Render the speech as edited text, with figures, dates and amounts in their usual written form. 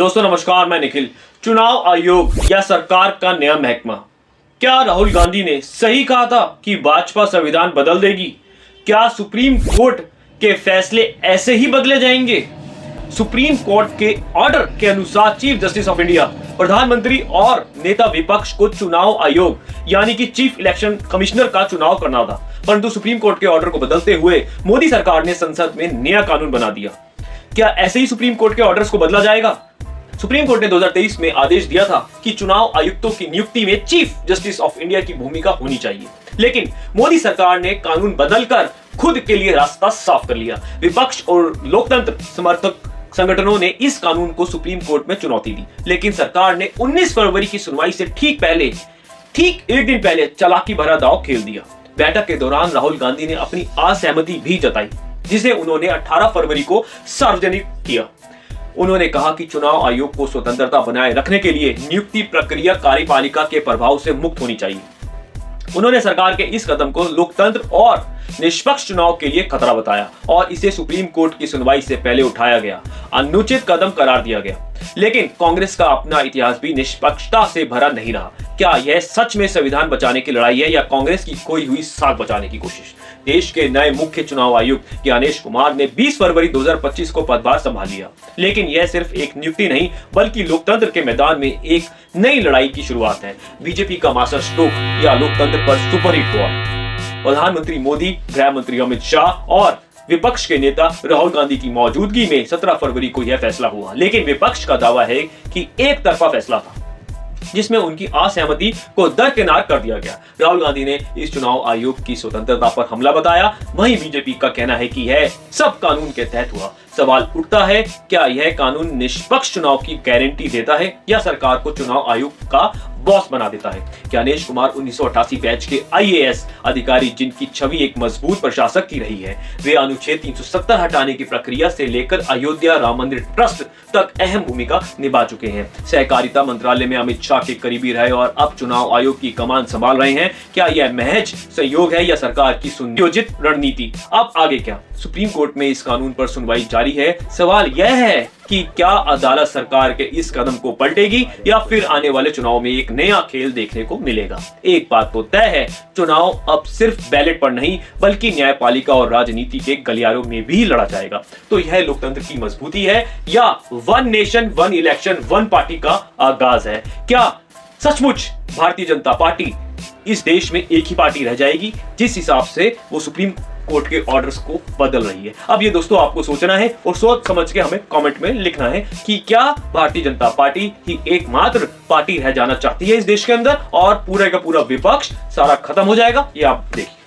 दोस्तों नमस्कार, मैं निखिल। चुनाव आयोग या सरकार का नया महकमा, क्या राहुल गांधी ने सही कहा था कि भाजपा संविधान बदल देगी? क्या सुप्रीम कोर्ट के फैसले ऐसे ही बदले जाएंगे? सुप्रीम कोर्ट के ऑर्डर के अनुसार चीफ जस्टिस ऑफ इंडिया, प्रधानमंत्री और नेता विपक्ष को चुनाव आयोग यानी कि चीफ इलेक्शन कमिश्नर का चुनाव करना था, परंतु सुप्रीम कोर्ट के ऑर्डर को बदलते हुए मोदी सरकार ने संसद में नया कानून बना दिया। क्या ऐसे ही सुप्रीम कोर्ट के ऑर्डर्स को बदला जाएगा? सुप्रीम कोर्ट ने 2023 में आदेश दिया था कि चुनाव आयुक्तों की नियुक्ति में चीफ जस्टिस ऑफ इंडिया की भूमिका होनी चाहिए, लेकिन मोदी सरकार ने कानून बदलकर खुद के लिए रास्ता साफ कर लिया। विपक्ष और लोकतंत्र समर्थक संगठनों ने इस कानून को सुप्रीम कोर्ट में चुनौती दी, लेकिन सरकार ने 19 फरवरी की सुनवाई से ठीक एक दिन पहले चालाकी भरा दांव खेल दिया। बैठक के दौरान राहुल गांधी ने अपनी असहमति भी जताई, जिसे उन्होंने 18 फरवरी को सार्वजनिक किया। उन्होंने कहा कि चुनाव आयोग को स्वतंत्रता बनाए रखने के लिए नियुक्ति प्रक्रिया कार्यपालिका के प्रभाव से मुक्त होनी चाहिए। उन्होंने सरकार के इस कदम को लोकतंत्र और निष्पक्ष चुनाव के लिए खतरा बताया और इसे सुप्रीम कोर्ट की सुनवाई से पहले उठाया गया अनुचित कदम करार दिया गया। लेकिन कांग्रेस का अपना इतिहास भी निष्पक्षता से भरा नहीं रहा। क्या यह सच में संविधान बचाने की लड़ाई है या कांग्रेस की खोई हुई साख बचाने की कोशिश? देश के नए मुख्य चुनाव आयुक्त ज्ञानेश कुमार ने 20 फरवरी 2025 को पदभार संभाल लिया, लेकिन यह सिर्फ एक नियुक्ति नहीं बल्कि लोकतंत्र के मैदान में एक नई लड़ाई की शुरुआत है। बीजेपी का मास्टर स्ट्रोक या लोकतंत्र पर सुपरहिट हुआ। प्रधानमंत्री मोदी, गृह मंत्री अमित शाह और विपक्ष के नेता राहुल गांधी की मौजूदगी में 17 फरवरी को यह फैसला हुआ, लेकिन विपक्ष का दावा है कि एक तरफा फैसला था जिसमें उनकी असहमति को दरकिनार कर दिया गया। राहुल गांधी ने इस चुनाव आयोग की स्वतंत्रता पर हमला बताया, वहीं बीजेपी का कहना है कि यह सब कानून के तहत हुआ। सवाल उठता है, क्या यह कानून निष्पक्ष चुनाव की गारंटी देता है या सरकार को चुनाव आयोग का बॉस बना देता है? ज्ञानेश कुमार 1988 बैच के आईएएस अधिकारी जिनकी छवि एक मजबूत प्रशासक की रही है, वे अनुच्छेद 370 हटाने की प्रक्रिया से लेकर अयोध्या राम मंदिर ट्रस्ट तक अहम भूमिका निभा चुके हैं। सहकारिता मंत्रालय में अमित शाह के करीबी रहे और अब चुनाव आयोग की कमान संभाल रहे हैं। क्या यह महज संयोग है या सरकार की सुनियोजित रणनीति? अब आगे क्या? सुप्रीम कोर्ट में इस कानून पर सुनवाई जारी है। सवाल यह है कि क्या अदालत सरकार के इस कदम को पलटेगी या फिर आने वाले चुनाव में एक नया खेल देखने को मिलेगा? एक बात तो तय है, चुनाव अब सिर्फ बैलेट पर नहीं बल्कि न्यायपालिका और राजनीति के गलियारों में भी लड़ा जाएगा। तो यह लोकतंत्र की मजबूती है या one nation one election one party का आगाज है? क्या सचमुच भारतीय जनता पार्टी इस देश में एक ही पार्टी रह जाएगी जिस हिसाब से वो सुप्रीम कोर्ट के ऑर्डर्स को बदल रही है? अब ये दोस्तों आपको सोचना है और सोच समझ के हमें कमेंट में लिखना है कि क्या भारतीय जनता पार्टी ही एकमात्र पार्टी रह जाना चाहती है इस देश के अंदर और पूरा का पूरा विपक्ष सारा खत्म हो जाएगा? ये आप देखिए।